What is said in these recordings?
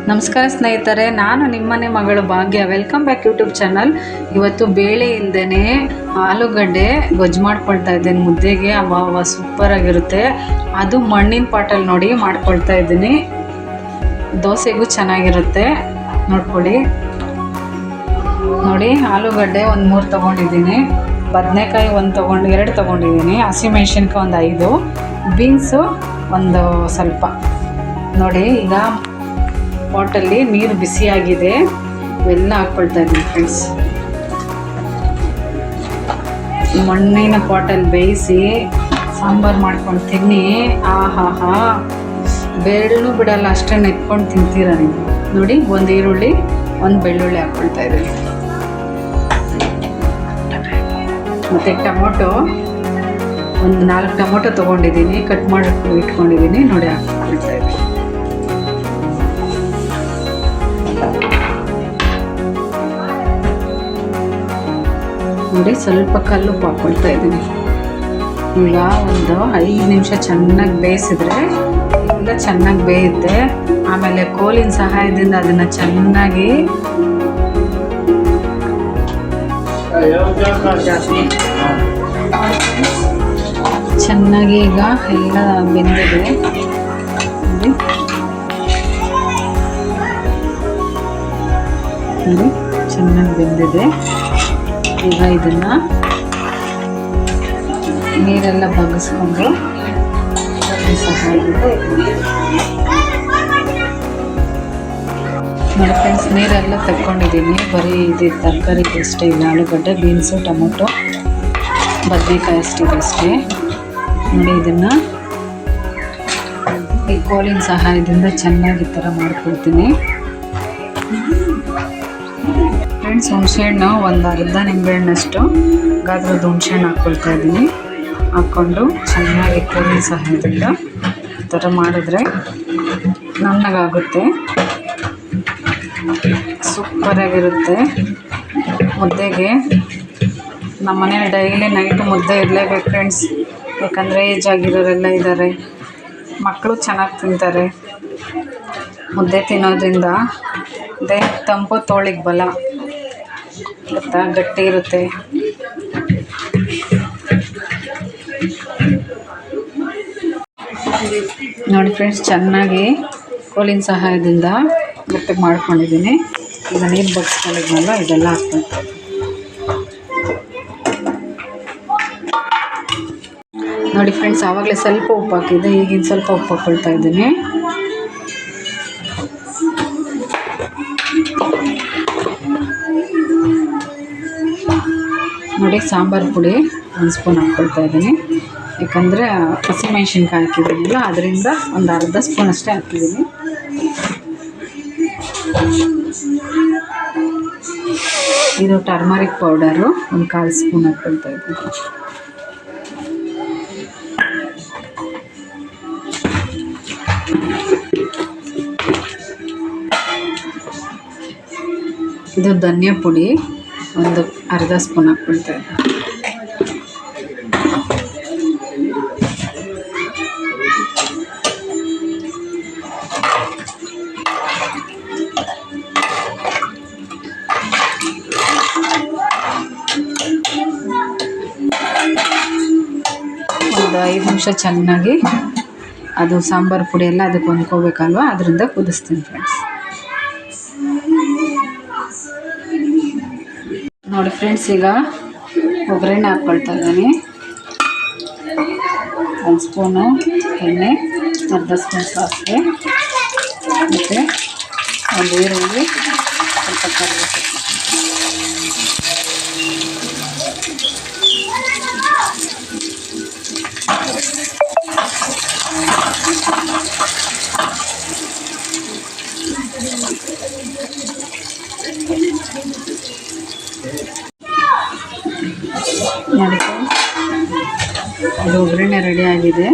ನಮಸ್ಕಾರ ಸ್ನೇಹಿತರೆ, ನಾನು ನಿಮ್ಮನೆ ಮಗಳು ಭಾಗ್ಯ. Welcome back YouTube channel. ಇವತ್ತು ಬೇಳೆ ಇಲ್ಲದೇ ಆಲೂಗಡ್ಡೆ ಗೊಜ್ಜು ಮಾಡ್ಕೊಳ್ತಾ ಇದ್ದೀನಿ ಮುದ್ದೆಗೆ. ಅವ ಸೂಪರ್ ಆಗಿರುತ್ತೆ. ಅದು ಮಣ್ಣಿನ ಪಾಟಲ್ಲಿ ನೋಡಿ ಮಾಡ್ಕೊಳ್ತಾ ಇದ್ದೀನಿ. ದೋಸೆಗೂ ಚೆನ್ನಾಗಿರುತ್ತೆ, ನೋಡ್ಕೊಳ್ಳಿ. ನೋಡಿ, ಆಲೂಗಡ್ಡೆ ಒಂದು 3 ತೊಗೊಂಡಿದ್ದೀನಿ, ಬದನೆಕಾಯಿ 2 ತೊಗೊಂಡಿದ್ದೀನಿ, ಹಸಿಮೆಣ್ಸಿನ್ಕಾಯಿ ಒಂದು 5, ಬೀನ್ಸು ಒಂದು ಸ್ವಲ್ಪ. ನೋಡಿ, ಈಗ ಪಾಟಲ್ಲಿ ನೀರು ಬಿಸಿಯಾಗಿದೆ, ಇವೆಲ್ಲ ಹಾಕ್ಕೊಳ್ತಾ ಇದ್ದೀನಿ ಫ್ರೆಂಡ್ಸ್. ಮಣ್ಣಿನ ಪಾಟಲ್ಲಿ ಬೇಯಿಸಿ ಸಾಂಬಾರು ಮಾಡ್ಕೊಂಡು ತಿನ್ನಿ. ಆಹಾ, ಬೆರಳು ಬಿಡಲ್ಲ, ಅಷ್ಟೇ ನೆತ್ಕೊಂಡು ತಿಂತೀರ ನೀವು. ನೋಡಿ, 1 ಈರುಳ್ಳಿ 1 ಬೆಳ್ಳುಳ್ಳಿ ಹಾಕ್ಕೊಳ್ತಾ ಇದ್ದೀನಿ. ಮತ್ತು ಟೊಮೊಟೊ ಒಂದು 4 ಟೊಮೊಟೊ ತೊಗೊಂಡಿದ್ದೀನಿ, ಕಟ್ ಮಾಡಿ ಇಟ್ಕೊಂಡಿದ್ದೀನಿ. ನೋಡಿ, ಹಾಕ್ಕೊಳ್ತಾ ಇದ್ದೀನಿ. ನೋಡಿ, ಸ್ವಲ್ಪ ಕಲ್ಲುಪ್ಪು ಹಾಕ್ಕೊಳ್ತಾ ಇದ್ದೀನಿ. ಈಗ ಒಂದು 5 ನಿಮಿಷ ಚೆನ್ನಾಗಿ ಬೇಯಿಸಿದ್ರೆ ಎಲ್ಲ ಚೆನ್ನಾಗಿ ಬೇಯುತ್ತೆ. ಆಮೇಲೆ ಕೋಲಿನ ಸಹಾಯದಿಂದ ಅದನ್ನು ಚೆನ್ನಾಗಿ ಈಗ ಎಲ್ಲ ಬೆಂದಿದೆ. ನೋಡಿ, ಚೆನ್ನಾಗಿ ಬೆಂದಿದೆ. ಈಗ ಇದನ್ನು ನೀರೆಲ್ಲ ಬಗ್ಗಿಸ್ಕೊಂಡು ಸಹಾಯದಿಂದ ನೋಡಿ ಫ್ರೆಂಡ್ಸ್, ನೀರೆಲ್ಲ ತಗೊಂಡಿದ್ದೀನಿ. ಬರೀ ಇದು ತರಕಾರಿ ಅಷ್ಟೇ ಇಲ್ಲ, ಆಲೂಗಡ್ಡೆ, ಬೀನ್ಸು, ಟೊಮೊಟೊ, ಬದನೆಕಾಯಿ ಅಷ್ಟೇ. ನೋಡಿ, ಇದನ್ನು ಈ ಕೋಲಿನ ಸಹಾಯದಿಂದ ಚೆನ್ನಾಗಿ ಈ ಥರ ಮಾಡ್ಕೊಳ್ತೀನಿ ಫ್ರೆಂಡ್ಸ್. ಹುಣಸೆಹಣ್ಣು ಒಂದು ಅರ್ಧ ನಿಂಬೆಹಣ್ಣಷ್ಟು ಗಾತ್ರದ ಹುಣಸೆಹಣ್ಣು ಹಾಕ್ಕೊಳ್ತಾ ಇದ್ದೀನಿ. ಹಾಕ್ಕೊಂಡು ಚೆನ್ನಾಗಿ ಕೋಲಿನ ಸಹಾಯದಿಂದ ಈ ಥರ ಮಾಡಿದ್ರೆ ನುಣ್ಣಗಾಗುತ್ತೆ, ಸೂಪರಾಗಿರುತ್ತೆ ಮುದ್ದೆಗೆ. ನಮ್ಮ ಮನೇಲಿ ಡೈಲಿ ನೈಟು ಮುದ್ದೆ ಇರಲೇಬೇಕು ಫ್ರೆಂಡ್ಸ್, ಯಾಕಂದರೆ ಏಜ್ ಆಗಿರೋರೆಲ್ಲ ಇದ್ದಾರೆ, ಮಕ್ಕಳು ಚೆನ್ನಾಗಿ ತಿಂತಾರೆ. ಮುದ್ದೆ ತಿನ್ನೋದ್ರಿಂದ ದೇಹ ತಂಪು, ತೋಳಿಗೆ ಬಲ ಗೊತ್ತಾ, ಗಟ್ಟಿ ಇರುತ್ತೆ. ನೋಡಿ ಫ್ರೆಂಡ್ಸ್, ಚೆನ್ನಾಗಿ ಕೋಲಿನ ಸಹಾಯದಿಂದ ಗಟ್ಟಿಗೆ ಮಾಡ್ಕೊಂಡಿದ್ದೀನಿ. ಈಗ ನೀರು ಬಗ್ಸ್ಕೊಂಡಿದ್ನಲ್ಲ, ಇದೆಲ್ಲ ಹಾಕ್ಕೊಳ್ತಾ ಇದ್ದೀನಿ. ನೋಡಿ ಫ್ರೆಂಡ್ಸ್, ಆವಾಗಲೇ ಸ್ವಲ್ಪ ಉಪ್ಪು ಹಾಕಿದ್ದೆ, ಈಗಿನ ಸ್ವಲ್ಪ ಉಪ್ಪು ಹಾಕ್ಕೊಳ್ತಾ ಇದ್ದೀನಿ. ನೋಡಿ, ಸಾಂಬಾರು ಪುಡಿ 1 ಸ್ಪೂನ್ ಹಾಕ್ಕೊಳ್ತಾ ಇದ್ದೀನಿ. ಯಾಕಂದರೆ ಹಸಿಮೆಣ್ಸಿನ್ಕಾಯಿ ಹಾಕಿದ್ದೀನಿಲ್ಲ, ಅದರಿಂದ ಒಂದು ಅರ್ಧ ಸ್ಪೂನ್ ಅಷ್ಟೇ ಹಾಕಿದ್ದೀನಿ. ಇದು ಟರ್ಮರಿಕ್ ಪೌಡರು ಒಂದು 1/4 ಸ್ಪೂನ್ ಹಾಕ್ಕೊಳ್ತಾ ಇದ್ದೀನಿ. ಇದು ಧನಿಯಾ ಪುಡಿ ಒಂದು ಅರ್ಧ ಸ್ಪೂನ್ ಹಾಕ್ಕೊಳ್ತಾ ಇದ್ದೀನಿ. ಒಂದು 5 ನಿಮಿಷ ಚೆನ್ನಾಗಿ ಅದು ಸಾಂಬಾರು ಪುಡಿ ಎಲ್ಲ ಅದಕ್ಕೆ ಹೊಂದ್ಕೋಬೇಕಲ್ವ, ಅದರಿಂದ ಕುದಿಸ್ತೀನಿ ಫ್ರೆಂಡ್ಸ್. ನೋಡಿ ಫ್ರೆಂಡ್ಸ್, ಈಗ ಒಗ್ಗರಣೆ ಹಾಕ್ಕೊಳ್ತಾ ಇದ್ದೀನಿ. 1 ಸ್ಪೂನು ಎಣ್ಣೆ, ಅರ್ಧ ಸ್ಪೂನ್ ಸಾಸಿವೆ, ಮತ್ತು 1 ಈರುಳ್ಳಿ, ಸ್ವಲ್ಪ ಕರಿಬೇವು. ನೋಡಿ, ಅದು ಒಗ್ಗರಣೆ ರೆಡಿ ಆಗಿದೆ.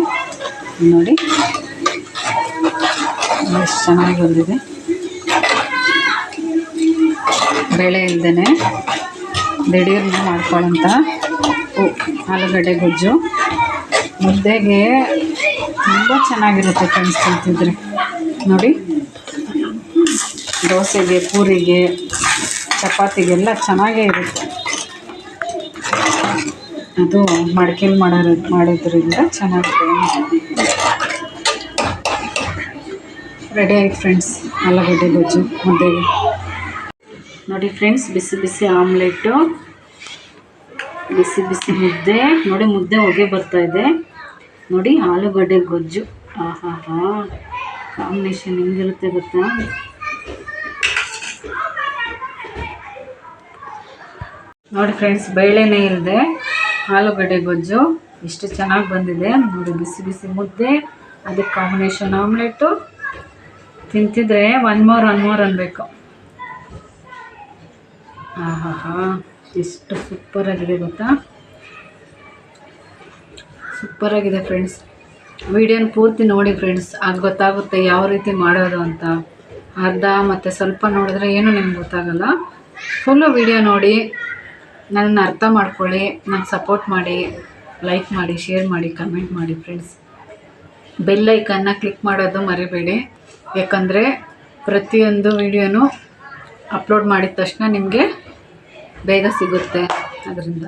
ನೋಡಿ ಎಷ್ಟು ಚೆನ್ನಾಗಿ ಬಂದಿದೆ. ಬೇಳೆ ಇಲ್ಲದೇ ದಿಢೀರ್ನ ಮಾಡ್ಕೊಳ್ಳೋಂಥ ಆಲೂಗಡ್ಡೆ ಗೊಜ್ಜು ಮುದ್ದೆಗೆ ತುಂಬ ಚೆನ್ನಾಗಿರುತ್ತೆ ಫ್ರೆಂಡ್ಸ್ ತಿಂತಿದ್ರೆ. ನೋಡಿ, ದೋಸೆಗೆ, ಪೂರಿಗೆ, ಚಪಾತಿಗೆಲ್ಲ ಚೆನ್ನಾಗೇ ಇರುತ್ತೆ. ಅದು ಮಡಿಕೆಲಿ ಮಾಡೋದ್ರಿಂದ ಚೆನ್ನಾಗಿದೆ. ರೆಡಿ ಆಯ್ತು ಫ್ರೆಂಡ್ಸ್ ಆಲೂಗಡ್ಡೆ ಗೊಜ್ಜು ಮುದ್ದೆಗೆ. ನೋಡಿ ಫ್ರೆಂಡ್ಸ್, ಬಿಸಿ ಬಿಸಿ ಆಮ್ಲೆಟ್ಟು, ಬಿಸಿ ಬಿಸಿ ಮುದ್ದೆ. ನೋಡಿ ಮುದ್ದೆ ಹೊಗೆ ಬರ್ತಾ ಇದೆ. ನೋಡಿ ಆಲೂಗಡ್ಡೆ ಗೊಜ್ಜು. ಆಹಾ ಹಾ, ಕಾಂಬಿನೇಷನ್ ಹೆಂಗಿರುತ್ತೆ ಗೊತ್ತಾ? ನೋಡಿ ಫ್ರೆಂಡ್ಸ್, ಬೇಳೆನೇ ಇಲ್ಲದೆ ಆಲೂಗಡ್ಡೆ ಗೊಜ್ಜು ಎಷ್ಟು ಚೆನ್ನಾಗಿ ಬಂದಿದೆ ನೋಡಿ. ಬಿಸಿ ಬಿಸಿ ಮುದ್ದೆ, ಅದಕ್ಕೆ ಕಾಂಬಿನೇಷನ್ ಆಮ್ಲೆಟ್ಟು ತಿಂತಿದ್ರೆ ಒನ್ ಮೋರ್ ಅನ್ಬೇಕು. ಆಹಾ ಹಾ, ಎಷ್ಟು ಸೂಪರಾಗಿದೆ ಗೊತ್ತಾ? ಸೂಪರಾಗಿದೆ ಫ್ರೆಂಡ್ಸ್. ವಿಡಿಯೋನ ಪೂರ್ತಿ ನೋಡಿ ಫ್ರೆಂಡ್ಸ್, ಆಗ ಗೊತ್ತಾಗುತ್ತೆ ಯಾವ ರೀತಿ ಮಾಡೋದು ಅಂತ. ಅರ್ಧ ಮತ್ತು ಸ್ವಲ್ಪ ನೋಡಿದ್ರೆ ಏನೂ ನಿಮ್ಗೆ ಗೊತ್ತಾಗಲ್ಲ. ಫುಲ್ಲು ವಿಡಿಯೋ ನೋಡಿ, ನನ್ನನ್ನು ಅರ್ಥ ಮಾಡ್ಕೊಳ್ಳಿ, ನನಗೆ ಸಪೋರ್ಟ್ ಮಾಡಿ, ಲೈಕ್ ಮಾಡಿ, ಶೇರ್ ಮಾಡಿ, ಕಮೆಂಟ್ ಮಾಡಿ ಫ್ರೆಂಡ್ಸ್. ಬೆಲ್ ಐಕನ್ನ ಕ್ಲಿಕ್ ಮಾಡೋದು ಮರಿಬೇಡಿ, ಯಾಕಂದರೆ ಪ್ರತಿಯೊಂದು ವಿಡಿಯೋನೂ ಅಪ್ಲೋಡ್ ಮಾಡಿದ ತಕ್ಷಣ ನಿಮಗೆ ಬೇಗ ಸಿಗುತ್ತೆ ಅದರಿಂದ.